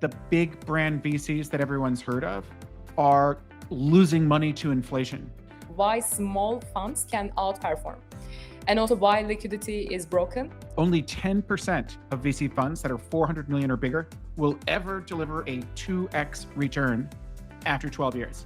the big brand VCs that everyone's heard of are losing money to inflation. Why small funds can outperform, and also why liquidity is broken. Only 10% of VC funds that are 400 million or bigger will ever deliver a 2x return after 12 years.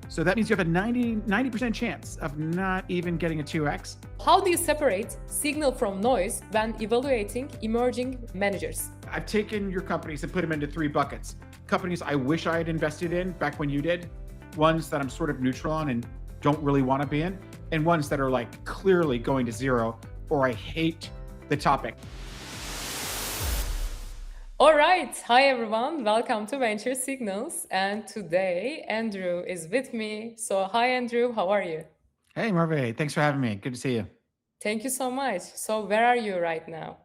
So that means you have a 90% chance of not even getting a 2x. How do you separate signal from noise when evaluating emerging managers? I've taken your companies and put them into three buckets. Companies I wish I had invested in back when you did, ones that I'm sort of neutral on and don't really want to be in, and ones that are like clearly going to zero or I hate the topic. All right. Hi, everyone. Welcome to Venture Signals. And today, Andrew is with me. So, hi, Andrew. How are you? Hey, Marve, thanks for having me. Good to see you. Thank you so much. So, where are you right now?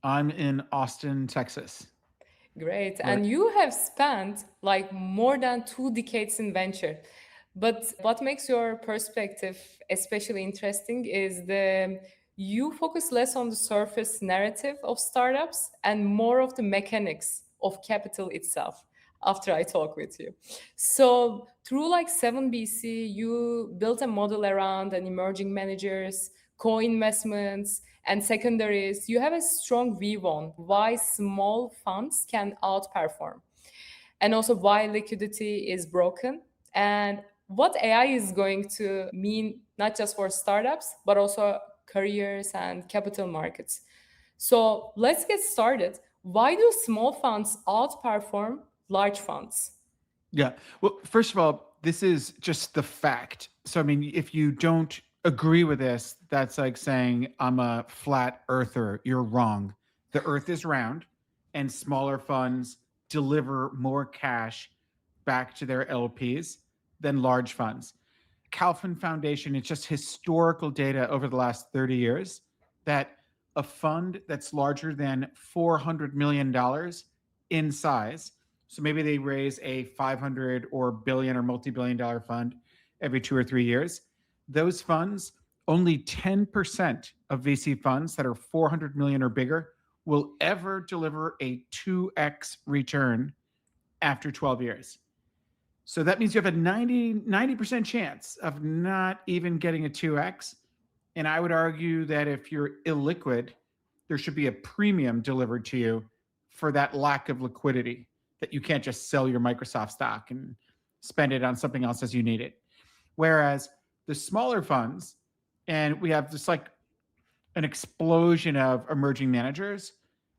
I'm in Austin, Texas. Great. Where- And you have spent like more than 2 decades in venture. But what makes your perspective especially interesting is you focus less on the surface narrative of startups and more of the mechanics of capital itself after I talk with you. So through like 7BC, you built a model around an emerging managers, co-investments, and secondaries. You have a strong view on why small funds can outperform and also why liquidity is broken and what AI is going to mean not just for startups, but also careers and capital markets. So let's get started. Why do small funds outperform large funds? Yeah. Well, first of all, this is just the fact. So, I mean, if you don't agree with this, that's like saying I'm a flat earther. You're wrong. The earth is round, and smaller funds deliver more cash back to their LPs than large funds. Calvin Foundation, it's just historical data over the last 30 years that a fund that's larger than $400 million in size, so maybe they raise a 500 or billion or multi-billion dollar fund every 2 or 3 years. Those funds, only 10% of VC funds that are 400 million or bigger will ever deliver a 2x return after 12 years. So that means you have a 90% chance of not even getting a 2x. And I would argue that if you're illiquid, there should be a premium delivered to you for that lack of liquidity, that you can't just sell your Microsoft stock and spend it on something else as you need it. Whereas the smaller funds, and we have just like an explosion of emerging managers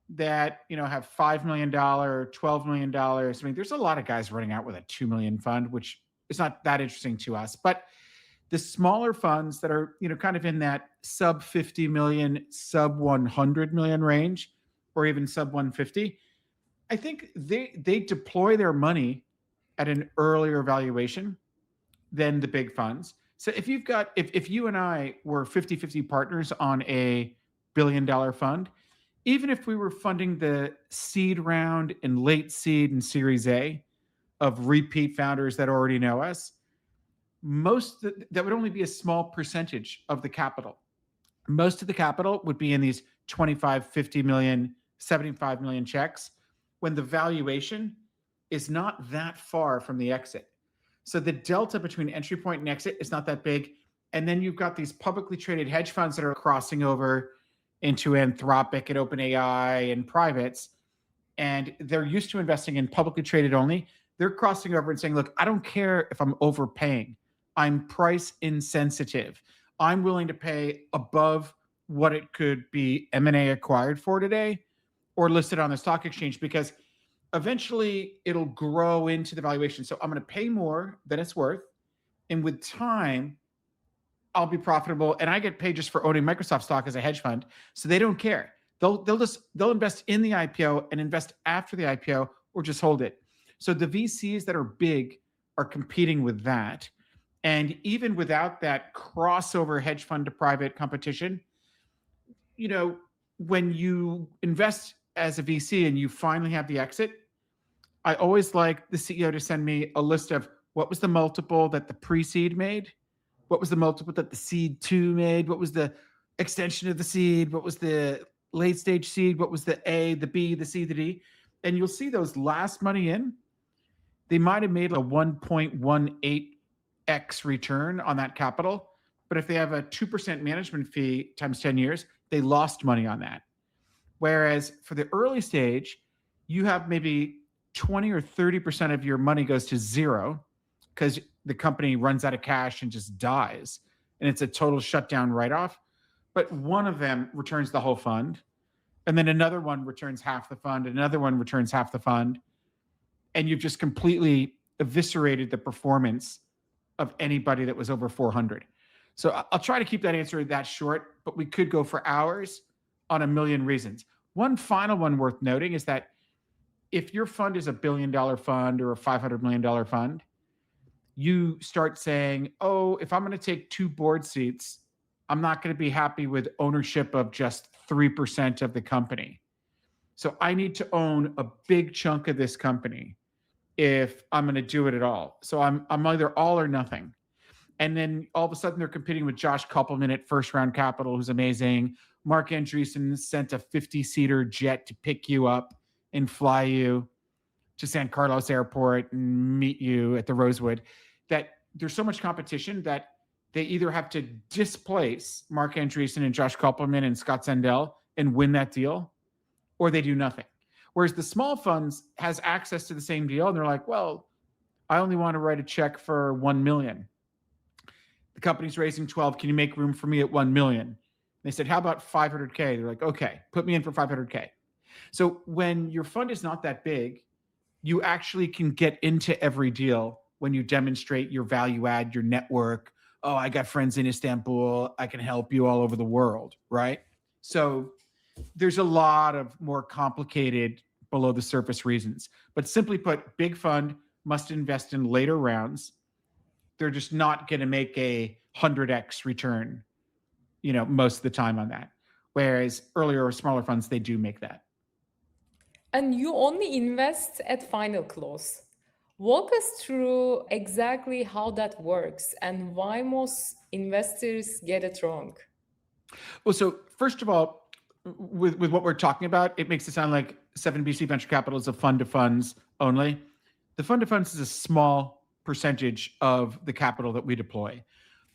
that have $5 million, $12 million. I mean, there's a lot of guys running out with a 2 million fund, which is not that interesting to us. But the smaller funds that are kind of in that sub 50 million, sub 100 million range, or even sub 150, I think they deploy their money at an earlier valuation than the big funds. So if you've got if you and I were 50-50 partners on a $1 billion fund, even if we were funding the seed round and late seed and series A of repeat founders that already know us, that would only be a small percentage of the capital. Most of the capital would be in these 25, 50 million, 75 million checks when the valuation is not that far from the exit. So the delta between entry point and exit is not that big. And then you've got these publicly traded hedge funds that are crossing over into Anthropic and OpenAI and privates, and they're used to investing in publicly traded only. They're crossing over and saying, look, I don't care if I'm overpaying. I'm price insensitive. I'm willing to pay above what it could be M&A acquired for today or listed on the stock exchange, because eventually it'll grow into the valuation. So I'm going to pay more than it's worth. And with time, I'll be profitable, and I get paid just for owning Microsoft stock as a hedge fund. So they don't care. They'll invest in the IPO and invest after the IPO or just hold it. So the VCs that are big are competing with that. And even without that crossover hedge fund to private competition, when you invest as a VC and you finally have the exit, I always like the CEO to send me a list of what was the multiple that the pre-seed made, what was the multiple that the seed 2 made, what was the extension of the seed, what was the late stage seed, what was the A, the B, the C, the D. And you'll see those last money in, they might have made a 1.18x return on that capital. But if they have a 2% management fee times 10 years, they lost money on that. Whereas for the early stage, you have maybe 20 or 30% of your money goes to zero because the company runs out of cash and just dies. And it's a total shutdown write off. But one of them returns the whole fund. And then another one returns half the fund. Another one returns half the fund. And you've just completely eviscerated the performance of anybody that was over 400. So I'll try to keep that answer that short, but we could go for hours on a million reasons. One final one worth noting is that if your fund is $1 billion fund or a $500 million fund, you start saying, oh, if I'm going to take 2 board seats, I'm not going to be happy with ownership of just 3% of the company. So I need to own a big chunk of this company if I'm going to do it at all. So I'm either all or nothing. And then all of a sudden they're competing with Josh Koppelman at First Round Capital, who's amazing. Mark Andreessen sent a 50-seater jet to pick you up and fly you to San Carlos Airport and meet you at the Rosewood. That there's so much competition that they either have to displace Mark Andreessen and Josh Koppelman and Scott Sandell and win that deal, or they do nothing. Whereas the small funds has access to the same deal, and they're like, well, I only want to write a check for 1 million. The company's raising 12. Can you make room for me at 1 million? They said, how about 500K? They're like, okay, put me in for 500K. So when your fund is not that big, you actually can get into every deal when you demonstrate your value add, your network. Oh, I got friends in Istanbul. I can help you all over the world, right? So there's a lot of more complicated below the surface reasons. But simply put, big fund must invest in later rounds. They're just not going to make a 100x return, most of the time on that. Whereas earlier or smaller funds, they do make that. And you only invest at final close. Walk us through exactly how that works and why most investors get it wrong. Well, so first of all, with what we're talking about, it makes it sound like 7BC Venture Capital is a fund to funds only. The fund to funds is a small percentage of the capital that we deploy.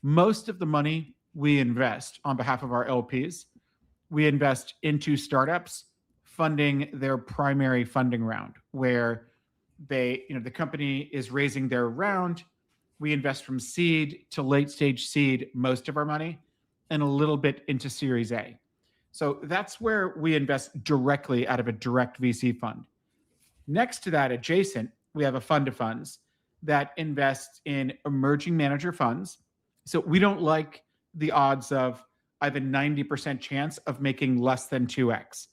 Most of the money we invest on behalf of our LPs, we invest into startups funding their primary funding round, where the company is raising their round. We invest from seed to late stage seed, most of our money, and a little bit into Series A. So that's where we invest directly out of a direct VC fund. Next to that, adjacent, we have a fund of funds that invests in emerging manager funds. So we don't like the odds of I have a 90% chance of making less than 2x.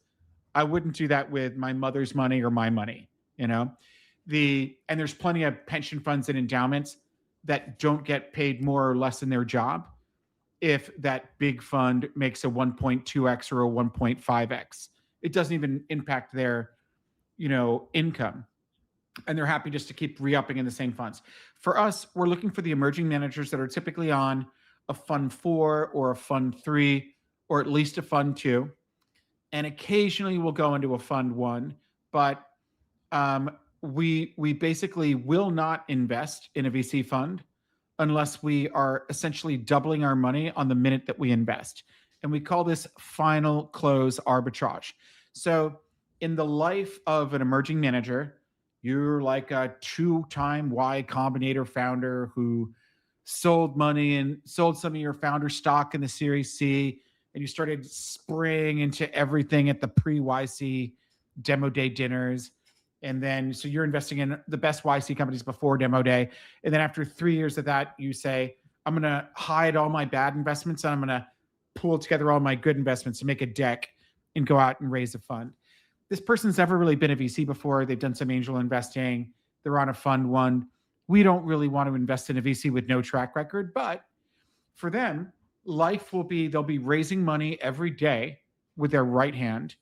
I wouldn't do that with my mother's money or my money, and there's plenty of pension funds and endowments that don't get paid more or less in their job if that big fund makes a 1.2x or a 1.5x. It doesn't even impact their, income. And they're happy just to keep re-upping in the same funds. For us, we're looking for the emerging managers that are typically on a fund 4 or a fund 3, or at least a fund 2. And occasionally we'll go into a fund 1, but we basically will not invest in a VC fund unless we are essentially doubling our money on the minute that we invest. And we call this final close arbitrage. So in the life of an emerging manager, you're like a 2-time Y Combinator founder who sold money and sold some of your founder stock in the Series C, and you started spraying into everything at the pre-YC demo day dinners. And then, so you're investing in the best YC companies before demo day. And then after 3 years of that, you say, I'm going to hide all my bad investments and I'm going to pull together all my good investments to make a deck and go out and raise a fund. This person's never really been a VC before. They've done some angel investing. They're on a fund 1. We don't really want to invest in a VC with no track record, but for them, life will be, they'll be raising money every day with their right hand,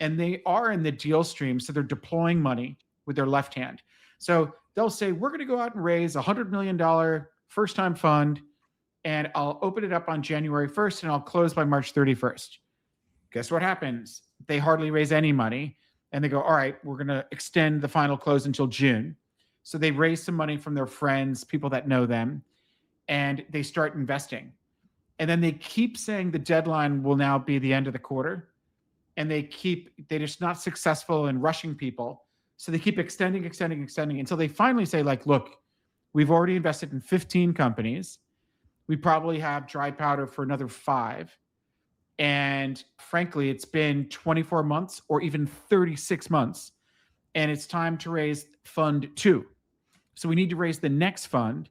and they are in the deal stream. So they're deploying money with their left hand. So they'll say, we're going to go out and raise $100 million first time fund, and I'll open it up on January 1st and I'll close by March 31st. Guess what happens? They hardly raise any money. and they go, all right, we're going to extend the final close until June. So they raise some money from their friends, people that know them, and they start investing. And then they keep saying the deadline will now be the end of the quarter. And they're just not successful in rushing people. So they keep extending until they finally say, like, look, we've already invested in 15 companies. We probably have dry powder for another five. And frankly, it's been 24 months or even 36 months. And it's time to raise fund two. So we need to raise the next fund.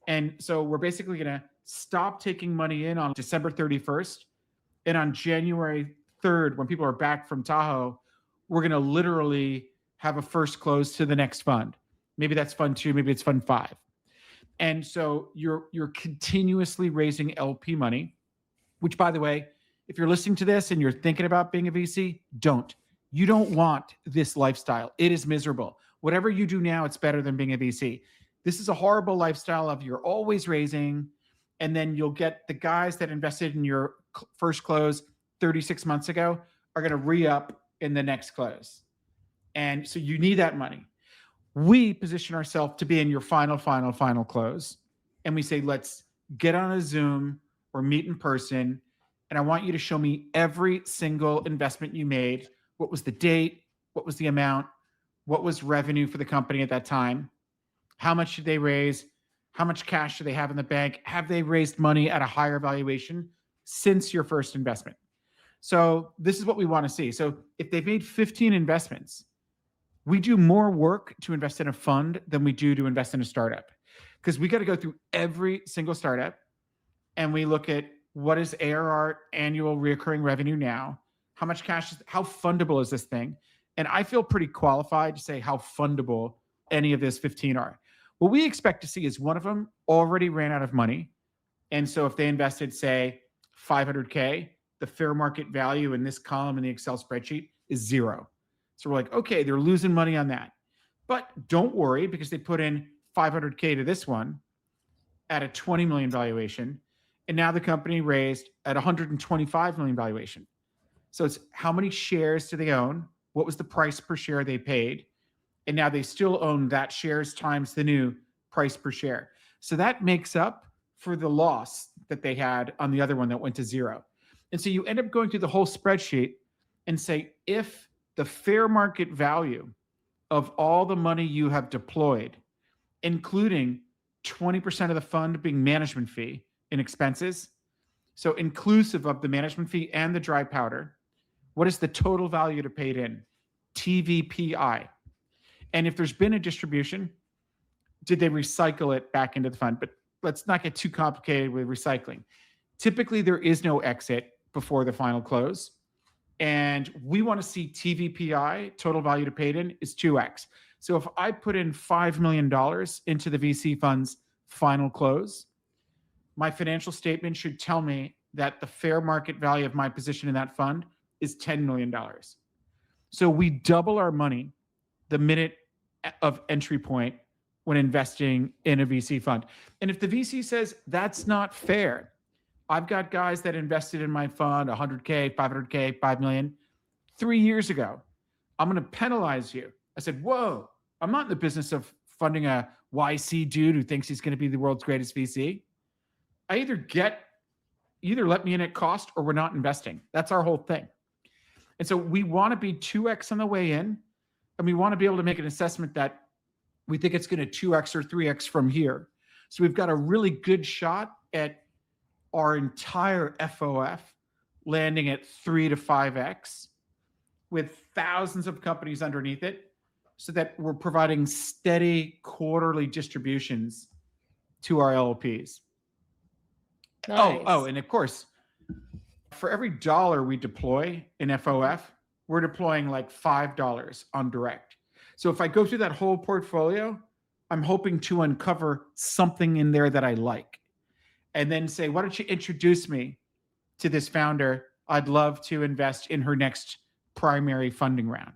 And so we're basically going to stop taking money in on December 31st. And on January 3rd, when people are back from Tahoe, we're going to literally have a first close to the next fund. Maybe that's fund two, maybe it's fund five. And so you're continuously raising LP money, which, by the way, if you're listening to this and you're thinking about being a VC, don't. You don't want this lifestyle. It is miserable. Whatever you do now, it's better than being a VC. This is a horrible lifestyle of you're always raising, and then you'll get the guys that invested in your first close 36 months ago are going to re-up in the next close. And so you need that money. We position ourselves to be in your final close. And we say, let's get on a Zoom or meet in person. And I want you to show me every single investment you made. What was the date? What was the amount? What was revenue for the company at that time? How much did they raise? How much cash do they have in the bank? Have they raised money at a higher valuation since your first investment? So this is what we want to see. So if they've made 15 investments, we do more work to invest in a fund than we do to invest in a startup, because we got to go through every single startup and we look at what is ARR, annual recurring revenue now, how much cash, how fundable is this thing? And I feel pretty qualified to say how fundable any of this 15 are. What we expect to see is one of them already ran out of money. And so if they invested, say, 500K, the fair market value in this column in the Excel spreadsheet is zero. So we're like, okay, they're losing money on that. But don't worry, because they put in 500K to this one at a 20 million valuation. And now the company raised at 125 million valuation. So it's how many shares do they own? What was the price per share they paid? And now they still own that shares times the new price per share. So that makes up for the loss that they had on the other one that went to zero. And so you end up going through the whole spreadsheet and say, if the fair market value of all the money you have deployed, including 20% of the fund being management fee and expenses, so inclusive of the management fee and the dry powder, what is the total value to paid in? TVPI. And if there's been a distribution, did they recycle it back into the fund? But let's not get too complicated with recycling. Typically, there is no exit before the final close. And we want to see TVPI, total value to paid in, is 2x. So if I put in $5 million into the VC fund's final close, my financial statement should tell me that the fair market value of my position in that fund is $10 million. So we double our money the minute of entry point when investing in a VC fund. And if the VC says that's not fair, I've got guys that invested in my fund 100K, 500K, 5 million 3 years ago. I'm going to penalize you. I said, whoa, I'm not in the business of funding a YC dude who thinks he's going to be the world's greatest VC. I either let me in at cost or we're not investing. That's our whole thing. And so we want to be 2x on the way in, and we want to be able to make an assessment that we think it's going to 2x or 3x from here. So we've got a really good shot at our entire FOF landing at 3 to 5x with thousands of companies underneath it, so that we're providing steady quarterly distributions to our LPs. Nice. And of course, for every dollar we deploy in FOF, we're deploying like $5 on direct. So if I go through that whole portfolio, I'm hoping to uncover something in there that I like. And then say, why don't you introduce me to this founder? I'd love to invest in her next primary funding round.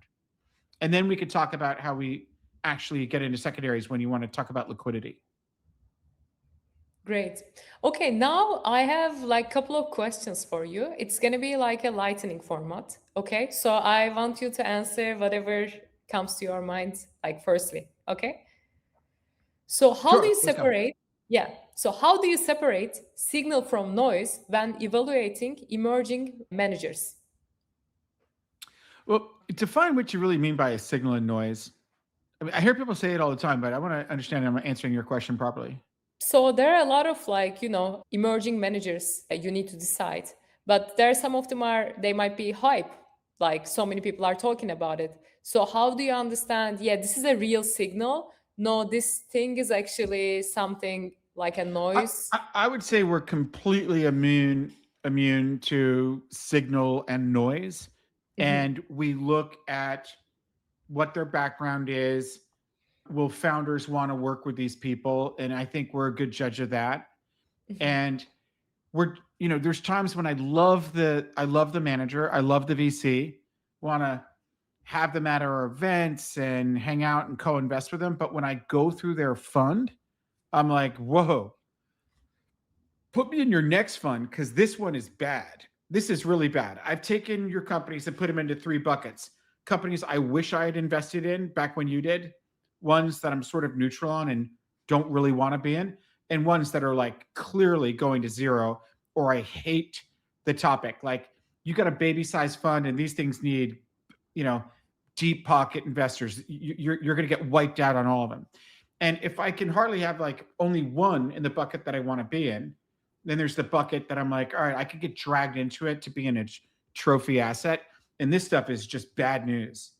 And then we could talk about how we actually get into secondaries when you want to talk about liquidity. Great. Okay, now I have like couple of questions for you. It's gonna be like a lightning format. Okay, so I want you to answer whatever comes to your mind, like firstly. Okay. So how do you Sure, let's go. separate? Yeah. So how do you separate signal from noise when evaluating emerging managers? Well, define what you really mean by a signal and noise. I mean, I hear people say it all the time, but I want to understand I'm answering your question properly. So there are a lot of like, emerging managers that you need to decide. But there are some of them are they might be hype, like so many people are talking about it. So how do you understand, yeah, this is a real signal? No, this thing is actually something like a I, noise. I would say we're completely immune to signal and noise, Hmm. and we look at what their background is. Will founders want to work with these people? And I think we're a good judge of that. Hmm. And there's times when I love the manager, I love the VC, want to have them at our events and hang out and co-invest with them. But when I go through their fund, I'm like, whoa, put me in your next fund because this one is bad. This is really bad. I've taken your companies and put them into three buckets. Companies I wish I had invested in back when you did, ones that I'm sort of neutral on and don't really want to be in, and ones that are like clearly going to zero or I hate the topic. Like you got a baby size fund and these things need, you know, deep pocket investors. You're going to get wiped out on all of them. And if I can hardly have like only one in the bucket that I want to be in, then there's the bucket that I'm like, all right, I could get dragged into it to be in a trophy asset. And this stuff is just bad news.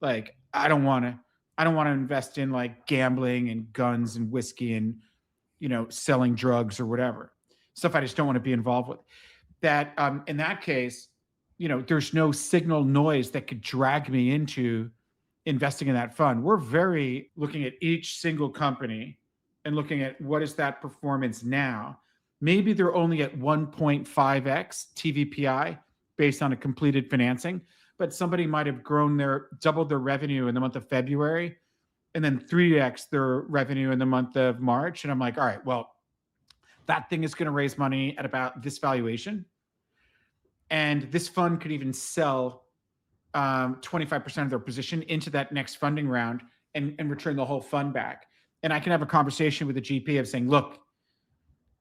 Like, I don't want to invest in like gambling and guns and whiskey and, selling drugs or whatever. Stuff I just don't want to be involved with. That in that case, there's no signal noise that could drag me into investing in that fund. We're very looking at each single company and looking at what is that performance now. Maybe they're only at 1.5x TVPI based on a completed financing, but somebody might have doubled their revenue in the month of February and then 3x their revenue in the month of March. And I'm like, all right, well, that thing is going to raise money at about this valuation. And this fund could even sell 25% of their position into that next funding round and return the whole fund back. And I can have a conversation with the GP of saying, look,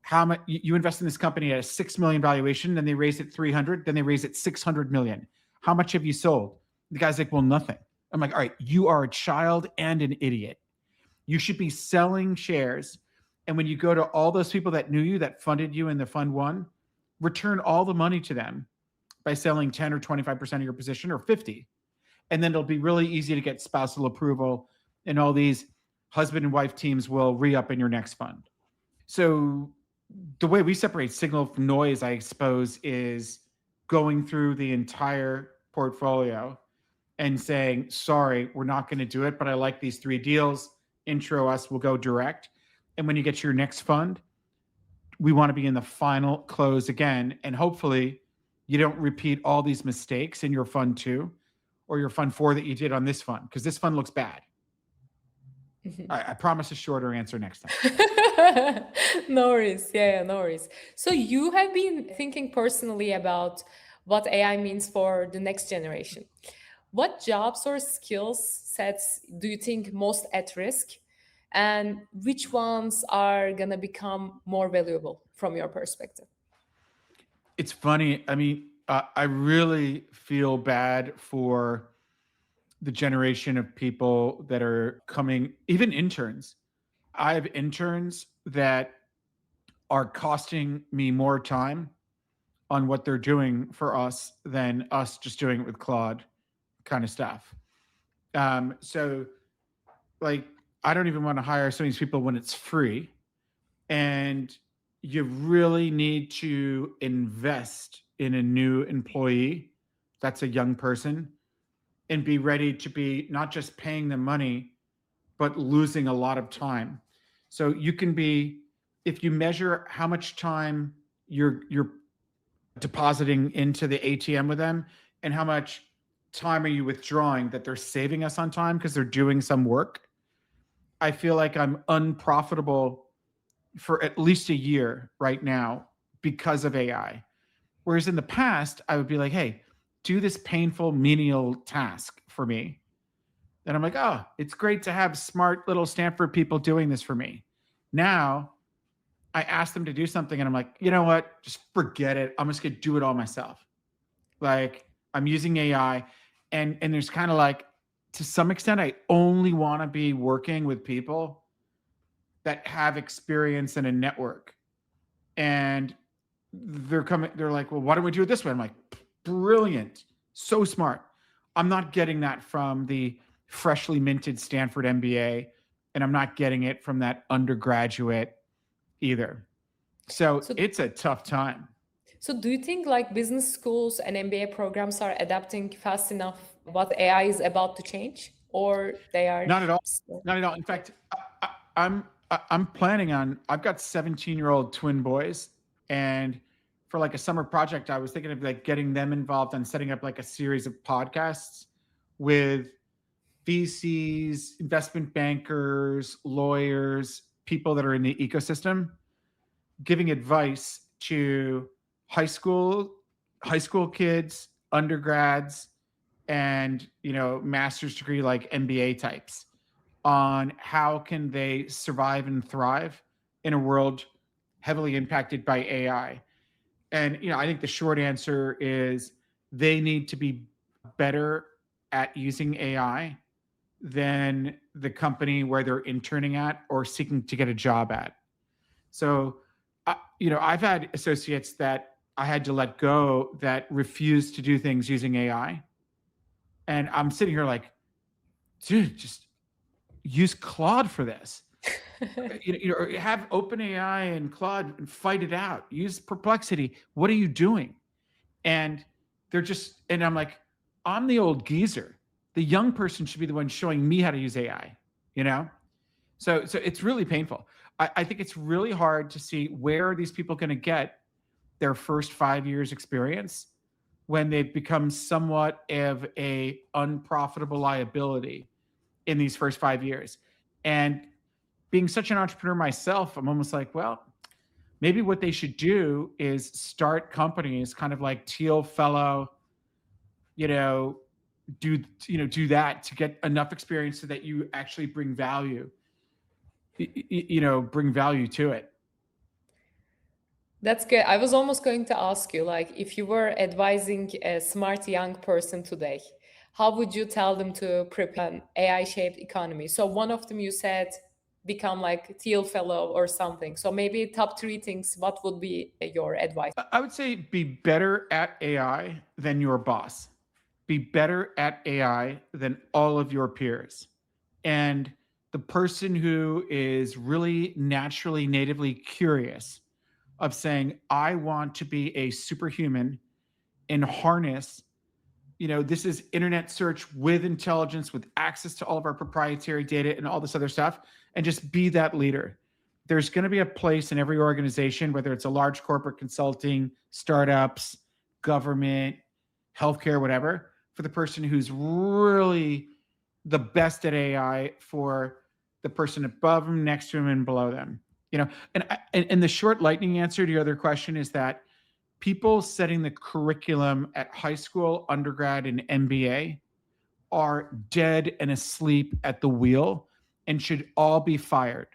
how much you invest in this company at a 6 million valuation, then they raise it 300, then they raise it 600 million. How much have you sold? The guy's like, well, nothing. I'm like, all right, you are a child and an idiot. You should be selling shares. And when you go to all those people that knew you, that funded you in the fund one, return all the money to them by selling 10 or 25% of your position or 50. And then it'll be really easy to get spousal approval and all these husband and wife teams will re-up in your next fund. So the way we separate signal from noise, I suppose, is going through the entire portfolio and saying, sorry, we're not going to do it, but I like these three deals. Intro us, we'll go direct. And when you get to your next fund, we want to be in the final close again. And hopefully you don't repeat all these mistakes in your fund two or your fund four that you did on this fund, because this fund looks bad. I promise a shorter answer next time. No worries. Yeah, no worries. So you have been thinking personally about what AI means for the next generation. What jobs or skills sets do you think most at risk? And which ones are going to become more valuable from your perspective? It's funny. I mean, I really feel bad for the generation of people that are coming, even interns. I have interns that are costing me more time on what they're doing for us than us just doing it with Claude kind of stuff. So, like, I don't even want to hire some of these people when it's free. And you really need to invest in a new employee that's a young person and be ready to be not just paying them money, but losing a lot of time. So you can be, if you measure how much time you're depositing into the ATM with them and how much time are you withdrawing that they're saving us on time because they're doing some work. I feel like I'm unprofitable for at least a year right now because of AI. Whereas in the past, I would be like, hey, do this painful menial task for me. And I'm like, oh, it's great to have smart little Stanford people doing this for me. Now I ask them to do something and I'm like, you know what? Just forget it. I'm just gonna do it all myself. Like I'm using AI and there's kind of like to some extent, I only want to be working with people that have experience in a network. And they're like, well, why don't we do it this way? I'm like, brilliant, so smart. I'm not getting that from the freshly minted Stanford MBA, and I'm not getting it from that undergraduate either. So So, it's a tough time. so do you think like business schools and MBA programs are adapting fast enough what AI is about to change, or they are Not at all. still? Not at all. In fact, I'm planning on. I've got 17-year-old twin boys, and for like a summer project, I was thinking of like getting them involved on setting up like a series of podcasts with VCs, investment bankers, lawyers, people that are in the ecosystem, giving advice to high school high school kids, undergrads, and master's degree like MBA types on how can they survive and thrive in a world heavily impacted by AI. And I think the short answer is they need to be better at using AI than the company where they're interning at or seeking to get a job at. So, I've had associates that I had to let go that refused to do things using AI. And I'm sitting here like, dude, just use Claude for this. Have OpenAI and Claude and fight it out. Use Perplexity. What are you doing? And and I'm like, I'm the old geezer. The young person should be the one showing me how to use AI, you know? So it's really painful. I think it's really hard to see where are these people going to get their first 5 years experience when they've become somewhat of a unprofitable liability in these first 5 years. And being such an entrepreneur myself, I'm almost like, well, maybe what they should do is start companies kind of like Teal Fellow, you know, do that to get enough experience so that you actually bring value to it. That's good. I was almost going to ask you, like, if you were advising a smart young person today, how would you tell them to prepare an AI-shaped economy? So one of them you said become like Teal Fellow or something. So maybe top three things. What would be your advice? I would say be better at AI than your boss. Be better at AI than all of your peers. And the person who is really naturally, natively curious of saying, I want to be a superhuman and harness, this is internet search with intelligence, with access to all of our proprietary data and all this other stuff, and just be that leader. There's going to be a place in every organization, whether it's a large corporate consulting, startups, government, healthcare, whatever, for the person who's really the best at AI for the person above them, next to them, and below them. And the short lightning answer to your other question is that people setting the curriculum at high school, undergrad, and MBA are dead and asleep at the wheel and should all be fired.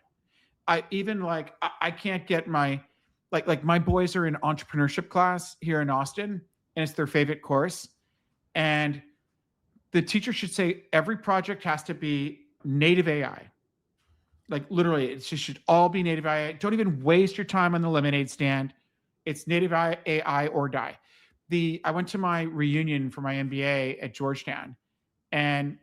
I can't get my boys are in entrepreneurship class here in Austin, and it's their favorite course. And the teacher should say every project has to be native AI. Like literally, it should all be native AI. Don't even waste your time on the lemonade stand. It's native AI or die. I went to my reunion for my MBA at Georgetown, and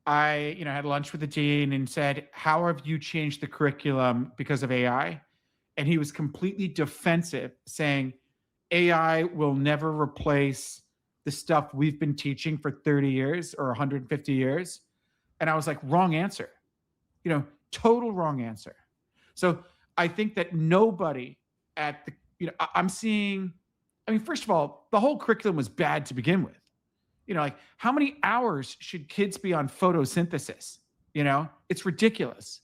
I, had lunch with the dean and said, "How have you changed the curriculum because of AI?" And he was completely defensive, saying, "AI will never replace the stuff we've been teaching for 30 years or 150 years." And I was like, "Wrong answer." Total wrong answer. So I think that nobody at the, I'm seeing, first of all, the whole curriculum was bad to begin with. Like how many hours should kids be on photosynthesis? It's ridiculous.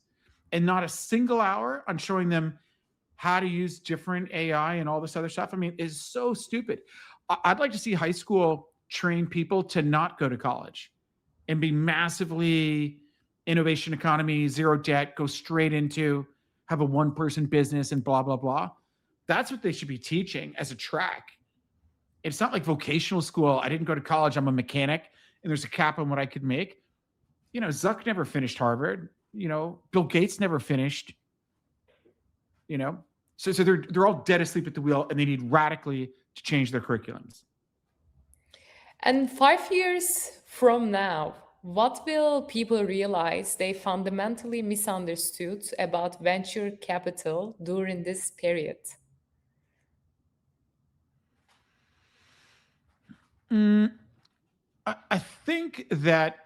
and not a single hour on showing them how to use different AI and all this other stuff. I mean, is so stupid. I'd like to see high school train people to not go to college and be massively innovation economy, zero debt, go straight into have a one person business and blah, blah, blah. That's what they should be teaching as a track. It's not like vocational school. I didn't go to college. I'm a mechanic and there's a cap on what I could make. Zuck never finished Harvard. Bill Gates never finished, you know. So they're all dead asleep at the wheel and they need radically to change their curriculums. And 5 years from now, what will people realize they fundamentally misunderstood about venture capital during this period? Mm, I think that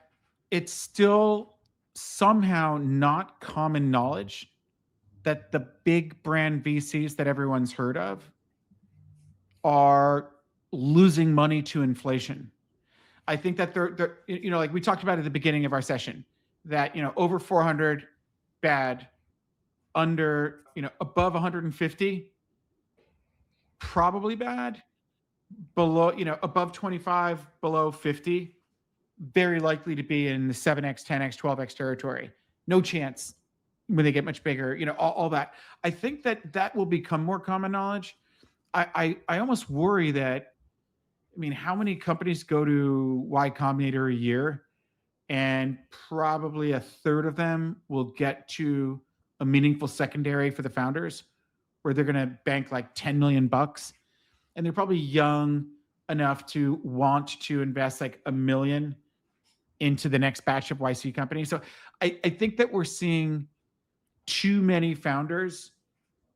it's still somehow not common knowledge that the big brand VCs that everyone's heard of are losing money to inflation. I think that they're like we talked about at the beginning of our session, that over 400 bad, under above 150 probably bad, below above 25, below 50 very likely to be in the 7x, 10x, 12x territory. No chance when they get much bigger. All that. I think that will become more common knowledge. I almost worry that, how many companies go to Y Combinator a year, and probably a third of them will get to a meaningful secondary for the founders, where they're going to bank like 10 million bucks, and they're probably young enough to want to invest like a million into the next batch of YC companies. So I think that we're seeing too many founders,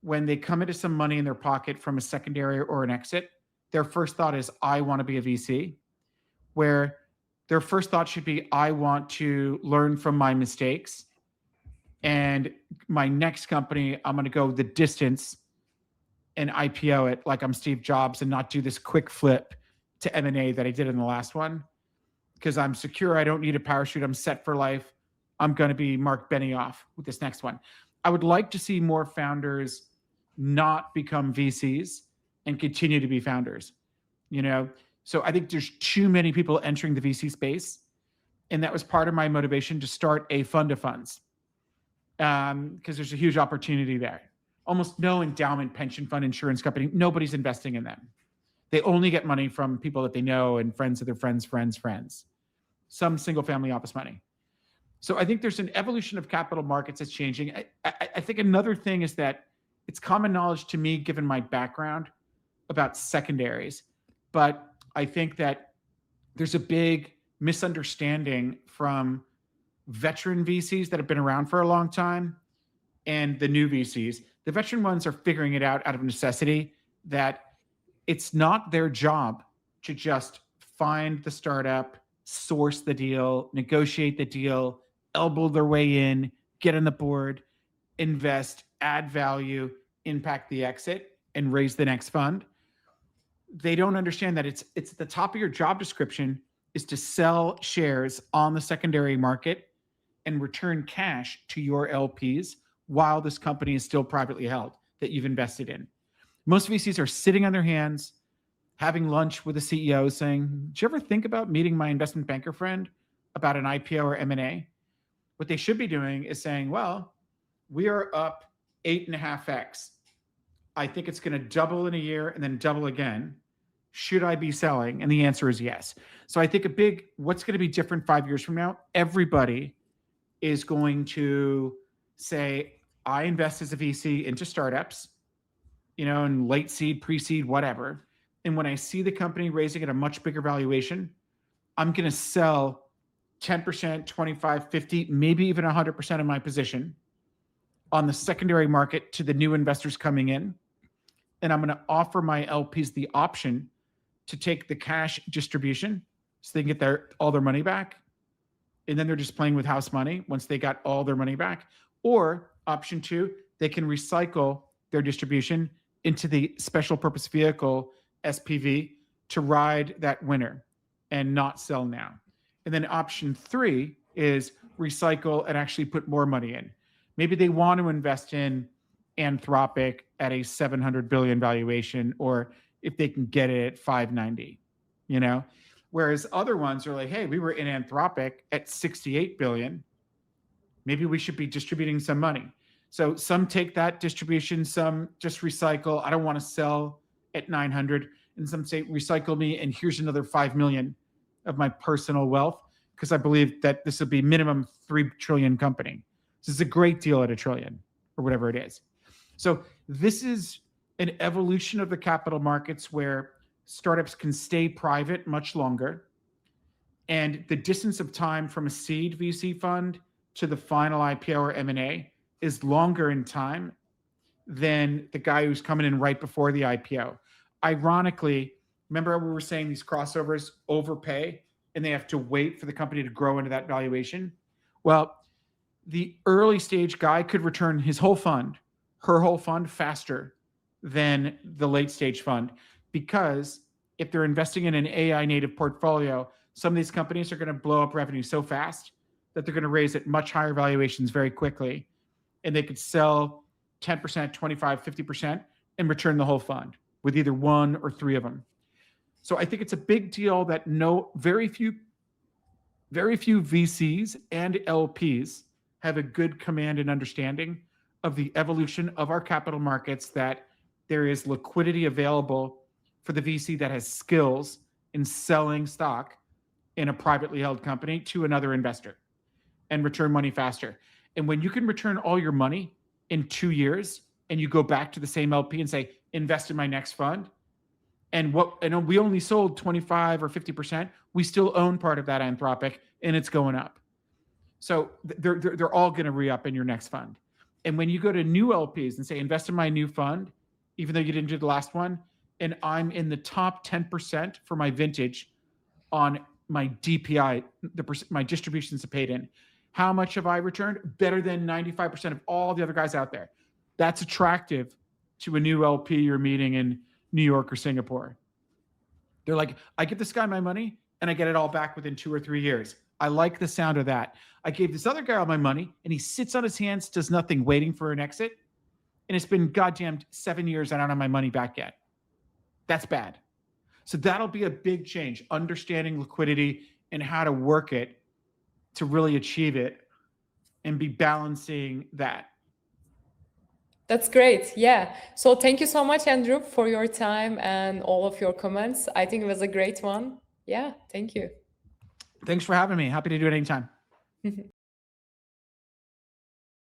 when they come into some money in their pocket from a secondary or an exit, their first thought is, I want to be a VC, where their first thought should be, I want to learn from my mistakes. And my next company, I'm going to go the distance and IPO it like I'm Steve Jobs, and not do this quick flip to M&A that I did in the last one, because I'm secure. I don't need a parachute. I'm set for life. I'm going to be Mark Benioff with this next one. I would like to see more founders not become VCs and continue to be founders. So I think there's too many people entering the VC space, and that was part of my motivation to start a fund of funds, because there's a huge opportunity there. Almost no endowment, pension fund, insurance company, nobody's investing in them. They only get money from people that they know and friends of their friends, some single family office money. So I think there's an evolution of capital markets that's changing. I think another thing is that it's common knowledge to me, given my background, about secondaries. But I think that there's a big misunderstanding from veteran VCs that have been around for a long time and the new VCs. The veteran ones are figuring it out of necessity, that it's not their job to just find the startup, source the deal, negotiate the deal, elbow their way in, get on the board, invest, add value, impact the exit, and raise the next fund. They don't understand that it's at the top of your job description is to sell shares on the secondary market and return cash to your LPs while this company is still privately held that you've invested in. Most VCs are sitting on their hands, having lunch with the CEO saying, did you ever think about meeting my investment banker friend about an IPO or M&A? What they should be doing is saying, well, we are up 8.5x. I think it's going to double in a year and then double again. Should I be selling? And the answer is yes. So I think what's going to be different 5 years from now, everybody is going to say, I invest as a VC into startups, in late seed, pre-seed, whatever. And when I see the company raising at a much bigger valuation, I'm going to sell 10%, 25, 50, maybe even 100% of my position on the secondary market to the new investors coming in. And I'm going to offer my LPs the option to take the cash distribution so they can get all their money back. And then they're just playing with house money once they got all their money back. Or option two, they can recycle their distribution into the special purpose vehicle, SPV, to ride that winner and not sell now. And then option three is recycle and actually put more money in. Maybe they want to invest in Anthropic at a 700 billion valuation, or if they can get it at 590, you know? Whereas other ones are like, hey, we were in Anthropic at 68 billion. Maybe we should be distributing some money. So some take that distribution, some just recycle. I don't want to sell at 900. And some say, recycle me, and here's another 5 million of my personal wealth, because I believe that this will be minimum 3 trillion company. This is a great deal at a trillion or whatever it is. So this is an evolution of the capital markets where startups can stay private much longer. And the distance of time from a seed VC fund to the final IPO or M&A is longer in time than the guy who's coming in right before the IPO. Ironically, remember we were saying these crossovers overpay and they have to wait for the company to grow into that valuation? Well, the early stage guy could return his whole fund, her whole fund, faster than the late stage fund, because if they're investing in an AI native portfolio, some of these companies are going to blow up revenue so fast that they're going to raise at much higher valuations very quickly. And they could sell 10%, 25, 50% and return the whole fund with either one or three of them. So I think it's a big deal that very few VCs and LPs have a good command and understanding of the evolution of our capital markets, that there is liquidity available for the VC that has skills in selling stock in a privately held company to another investor and return money faster. And when you can return all your money in 2 years and you go back to the same LP and say, invest in my next fund, and we only sold 25 or 50%, we still own part of that Anthropic and it's going up. So they're all going to re-up in your next fund. And when you go to new LPs and say, invest in my new fund, even though you didn't do the last one, and I'm in the top 10% for my vintage on my DPI, my distributions paid in, how much have I returned? Better than 95% of all the other guys out there. That's attractive to a new LP you're meeting in New York or Singapore. They're like, I give this guy my money and I get it all back within 2 or 3 years. I like the sound of that. I gave this other guy all my money and he sits on his hands, does nothing, waiting for an exit. And it's been goddamn 7 years. I don't have my money back yet. That's bad. So that'll be a big change, understanding liquidity and how to work it to really achieve it and be balancing that. That's great. Yeah. So thank you so much, Andrew, for your time and all of your comments. I think it was a great one. Yeah. Thank you. Thanks for having me. Happy to do it anytime.